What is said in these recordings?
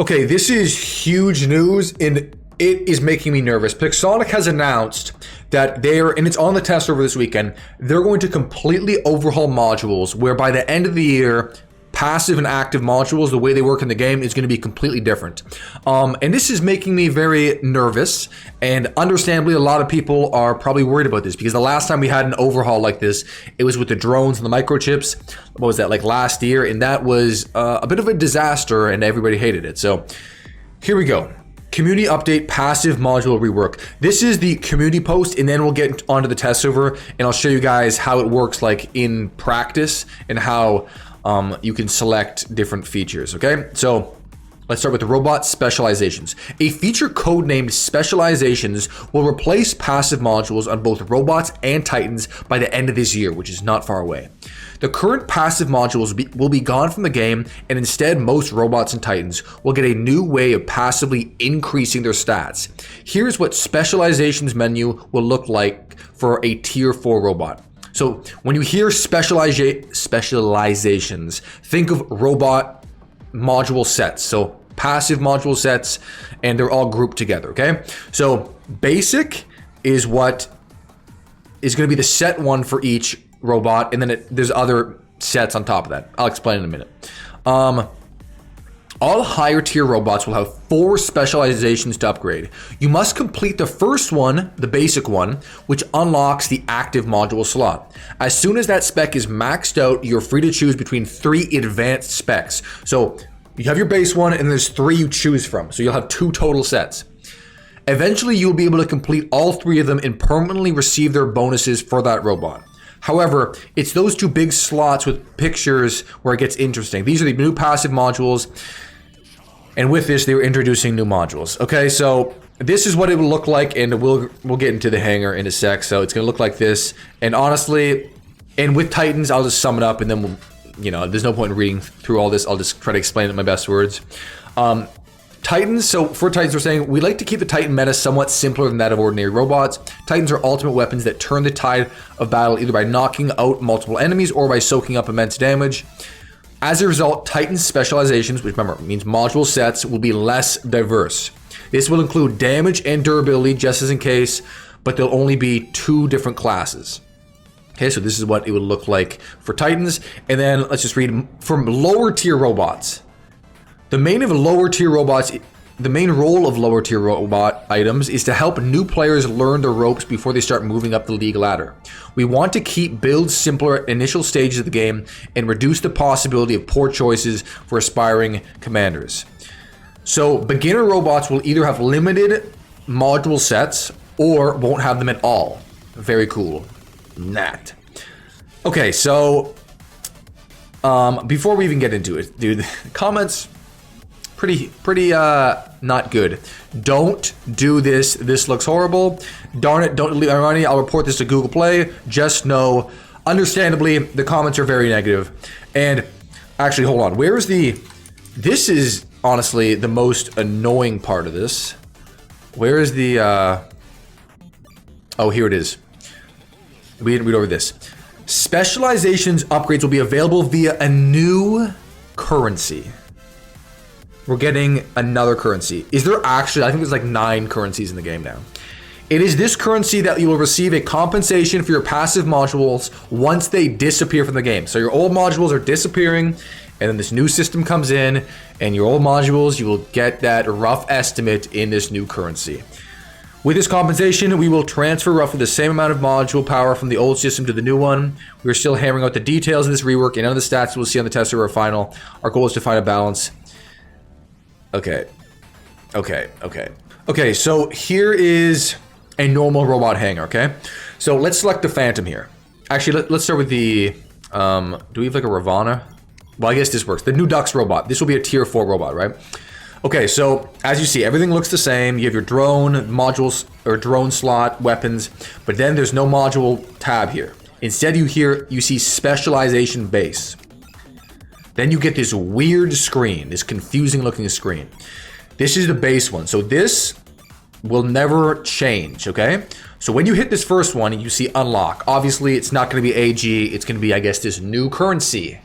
Okay, this is huge news and it is making me nervous. Pixonic has announced that and it's on the test over this weekend, they're going to completely overhaul modules where by the end of the year, passive and active modules, the way they work in the game is going to be completely different. And this is making me very nervous, and understandably a lot of people are probably worried about this because the last time we had an overhaul like this, it was with the drones and the microchips. What was that, like last year? And that was a bit of a disaster and everybody hated it. So here we go. Community update, passive module rework. This is the community post, and then we'll get onto the test server and I'll show you guys how it works like in practice and how you can select different features, okay? So let's start with the robot specializations. A feature codenamed specializations will replace passive modules on both robots and titans by the end of this year, which is not far away. The current passive modules will be gone from the game, and instead most robots and titans will get a new way of passively increasing their stats. Here's what specializations menu will look like for a tier 4 robot. So when you hear specializations, think of robot module sets. So passive module sets, and they're all grouped together, okay? So basic is what is going to be the set one for each robot, and then there's other sets on top of that. I'll explain in a minute. All higher tier robots will have 4 specializations to upgrade. You must complete the first one, the basic one, which unlocks the active module slot. As soon as that spec is maxed out, you're free to choose between 3 advanced specs. So you have your base one and there's 3 you choose from. So you'll have 2 total sets. Eventually you'll be able to complete all 3 of them and permanently receive their bonuses for that robot. However, it's those 2 big slots with pictures where it gets interesting. These are the new passive modules. And with this, they were introducing new modules. Okay, so this is what it will look like, and we'll get into the hangar in a sec. So it's gonna look like this. And honestly, and with Titans, I'll just sum it up, and then there's no point in reading through all this. I'll just try to explain it in my best words. Titans, so for Titans, we're saying we like to keep the Titan meta somewhat simpler than that of ordinary robots. Titans are ultimate weapons that turn the tide of battle either by knocking out multiple enemies or by soaking up immense damage. As a result, Titan's specializations, which remember means module sets, will be less diverse. This will include damage and durability just as in case, but there'll only be 2 different classes. Okay, so this is what it would look like for Titans. And then let's just read from lower tier robots. The main role of lower tier robot items is to help new players learn the ropes before they start moving up the league ladder. We want to keep builds simpler at initial stages of the game and reduce the possibility of poor choices for aspiring commanders. So beginner robots will either have limited module sets or won't have them at all. Very cool. Nat. Okay, so before we even get into it, dude, comments pretty not good. Don't do this. This looks horrible. Darn it, don't leave my money. I'll report this to Google Play. Just know, understandably, the comments are very negative. And actually, hold on. This is honestly the most annoying part of this. Where is the, oh, here it is. We didn't read over this. Specializations upgrades will be available via a new currency. We're getting another currency. Is there actually, I think there's like 9 currencies in the game now. It is this currency that you will receive a compensation for your passive modules once they disappear from the game. So your old modules are disappearing, and then this new system comes in, and your old modules, you will get that rough estimate in this new currency. With this compensation, we will transfer roughly the same amount of module power from the old system to the new one. We're still hammering out the details of this rework, and none of the stats we'll see on the test server are final. Our goal is to find a balance. Okay, so here is a normal robot hangar, okay? So let's select the Phantom here. Actually, let's start with the, do we have like a Ravana? Well, I guess this works. The new Dux robot. This will be a tier 4 robot, right? Okay, so as you see, everything looks the same. You have your drone modules, or drone slot, weapons, but then there's no module tab here. Instead, you see specialization base. Then you get this weird screen, this confusing looking screen. This is the base one. So this will never change, okay? So when you hit this first one, you see unlock. Obviously, it's not going to be AG. It's going to be, I guess, this new currency,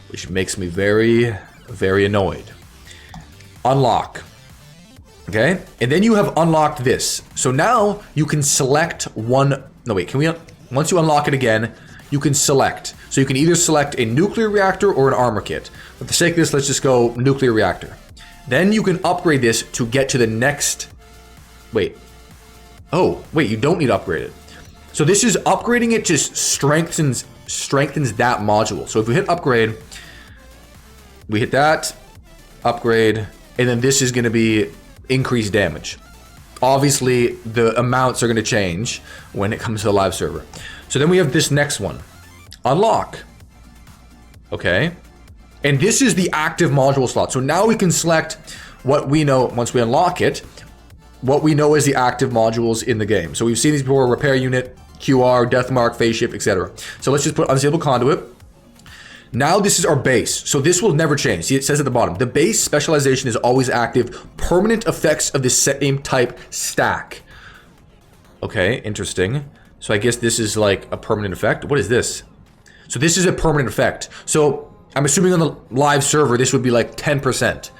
which makes me very, very annoyed. unlock. Okay, and then you have unlocked this. So now you can select one. No, wait, can we? Once you unlock it again, you can select. So you can either select a nuclear reactor or an armor kit. For the sake of this, let's just go nuclear reactor. Then you can upgrade this to get to the next. Wait. Oh, wait, you don't need to upgrade it. So this is upgrading it, just strengthens that module. So if we hit upgrade, we hit that, upgrade, and then this is going to be increased damage. Obviously, the amounts are going to change when it comes to the live server. So then we have this next one, unlock. Okay, and this is the active module slot. So now we can select what we know once we unlock it, what we know is the active modules in the game. So we've seen these before: repair unit, QR, death mark, phase shift, etc. So let's just put unstable conduit. Now this is our base, so this will never change. See, it says at the bottom, the base specialization is always active. Permanent effects of the same type stack. Okay, interesting. So I guess this is like a permanent effect. What is this? So this is a permanent effect. So I'm assuming on the live server, this would be like 10%.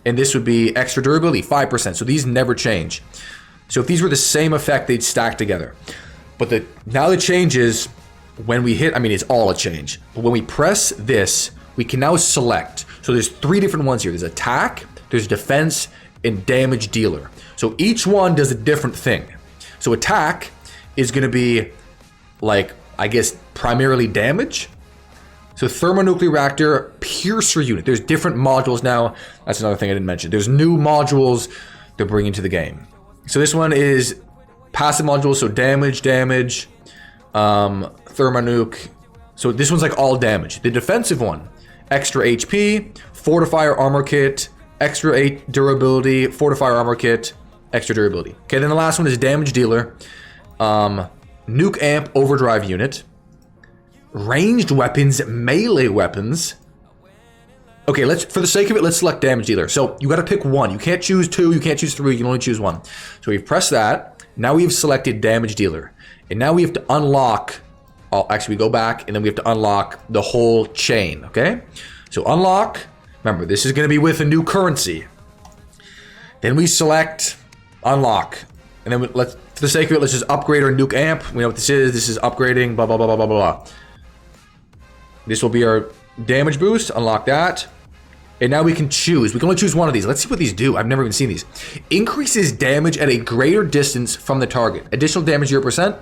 And this would be extra durability, 5%. So these never change. So if these were the same effect, they'd stack together. But now the change is, when we hit, I mean, it's all a change. But when we press this, we can now select. So there's 3 different ones here. There's attack, there's defense, and damage dealer. So each one does a different thing. So attack is going to be like, I guess, primarily damage. So thermonuclear reactor, piercer unit. There's different modules now. That's another thing I didn't mention. There's new modules they're bringing to the game. So this one is passive modules. So damage, thermonuke. So this one's like all damage. The defensive one, extra HP, fortifier armor kit, extra 8 durability, fortifier armor kit, extra durability. Okay, then the last one is damage dealer, nuke amp overdrive unit, ranged weapons, melee weapons. Okay, for the sake of it, let's select damage dealer. So you got to pick one. You can't choose 2, you can't choose 3, you can only choose 1. So we've pressed that. Now we've selected damage dealer. And now we have to unlock, actually we go back and then we have to unlock the whole chain, okay? So unlock, remember this is gonna be with a new currency. Then we select unlock. And then for the sake of it, let's just upgrade our nuke amp. We know what this is upgrading, blah, blah, blah, blah, blah, blah. This will be our damage boost, unlock that. And now we can choose, we can only choose one of these. Let's see what these do, I've never even seen these. Increases damage at a greater distance from the target. Additional damage 0%.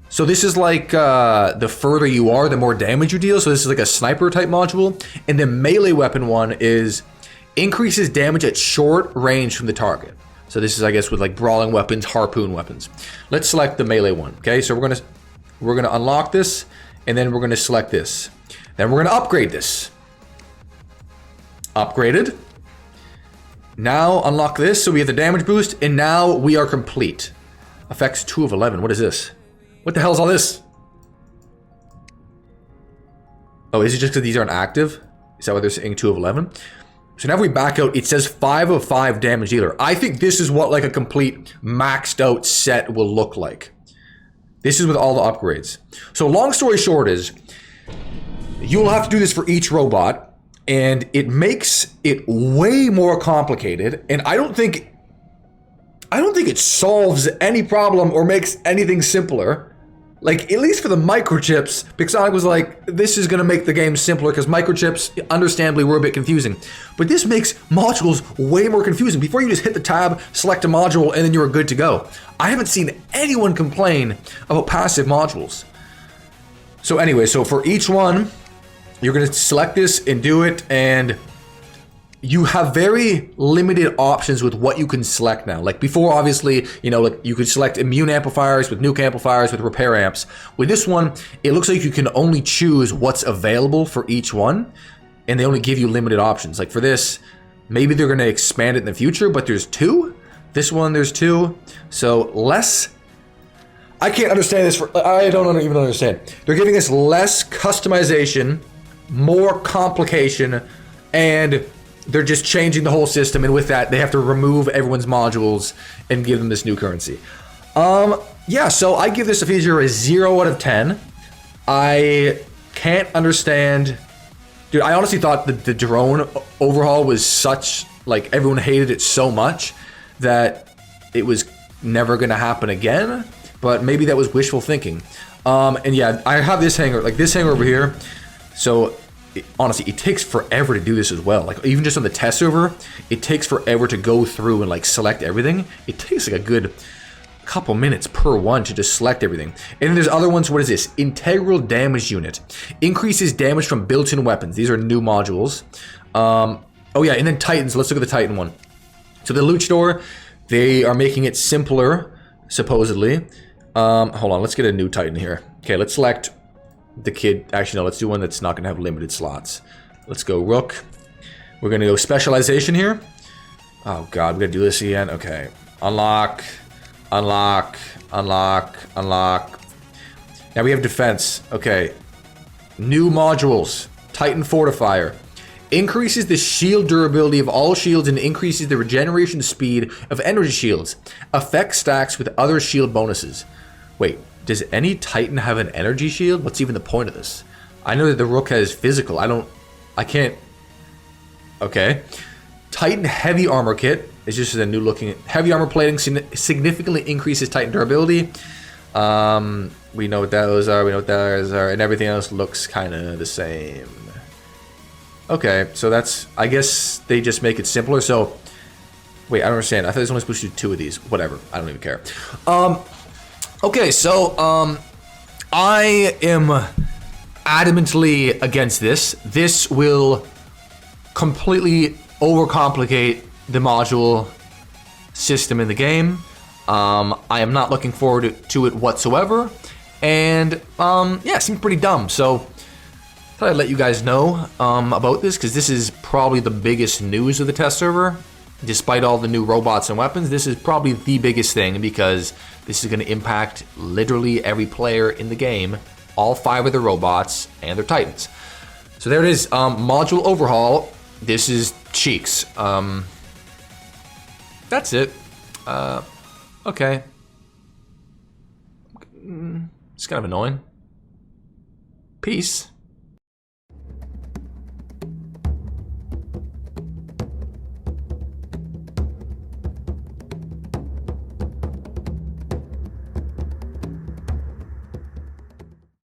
So this is like the further you are, the more damage you deal. So this is like a sniper type module. And the melee weapon one is increases damage at short range from the target. So this is, I guess, with like brawling weapons, harpoon weapons. Let's select the melee one. Okay, so we're gonna unlock this, and then we're gonna select this. Then we're gonna upgrade this. Upgraded. Now unlock this, so we have the damage boost, and now we are complete. Effects 2 of 11. What is this? What the hell is all this? Oh, is it just because these aren't active? Is that why they're saying 2 of 11? So now if we back out, it says 5 of 5 damage dealer. I think this is what like a complete maxed out set will look like. This is with all the upgrades. So long story short is, you'll have to do this for each robot. And it makes it way more complicated, and I don't think it solves any problem or makes anything simpler. Like, at least for the microchips, Pixonic was like, this is gonna make the game simpler because microchips, understandably, were a bit confusing. But this makes modules way more confusing. Before you just hit the tab, select a module, and then you were good to go. I haven't seen anyone complain about passive modules. So anyway, so for each one, you're going to select this and do it, and you have very limited options with what you can select now. Like before, obviously, you know, like you could select immune amplifiers with nuke amplifiers with repair amps. With this one, it looks like you can only choose what's available for each one, and they only give you limited options. Like for this, maybe they're going to expand it in the future, but there's 2. This one, there's 2. So less... I can't understand this. I don't even understand. They're giving us less customization, more complication, and they're just changing the whole system, and with that they have to remove everyone's modules and give them this new currency. Yeah, so I give this a feature a 0 out of 10. I can't understand, dude. I honestly thought the drone overhaul was such like everyone hated it so much that it was never gonna happen again. But maybe that was wishful thinking. And yeah, I have this hanger, like this hanger over here. So honestly, it takes forever to do this as well. Like even just on the test server, it takes forever to go through and like select everything. It takes like a good couple minutes per one to just select everything. And then there's other ones. What is this? Integral damage unit. Increases damage from built-in weapons. These are new modules. Oh yeah, and then Titans. Let's look at the Titan one. So the Luchador, they are making it simpler, supposedly. Hold on, let's get a new Titan here. Okay, let's select the kid. Actually, no, let's do one that's not gonna have limited slots. Let's go Rook. We're gonna go specialization here. Oh god, we gotta do this again. Okay, unlock, unlock, unlock, unlock. Now we have defense. Okay, new modules. Titan Fortifier. Increases the shield durability of all shields and increases the regeneration speed of energy shields. Effect stacks with other shield bonuses. Wait, does any Titan have an energy shield? What's even the point of this? I know that the Rook has physical. I can't. Okay. Titan Heavy Armor Kit is just a new looking. Heavy armor plating significantly increases Titan durability. We know what those are. We know what those are. And everything else looks kind of the same. Okay, so that's. I guess they just make it simpler. So. Wait, I don't understand. I thought I was only supposed to do 2 of these. Whatever. I don't even care. Okay, so, I am adamantly against this. This will completely overcomplicate the module system in the game. I am not looking forward to it whatsoever. And, yeah, it seems pretty dumb. So, I thought I'd let you guys know about this, because this is probably the biggest news of the test server. Despite all the new robots and weapons, this is probably the biggest thing, because this is going to impact literally every player in the game, all 5 of the robots and their Titans. So there it is, Module Overhaul. This is cheeks. That's it. Okay. It's kind of annoying. Peace.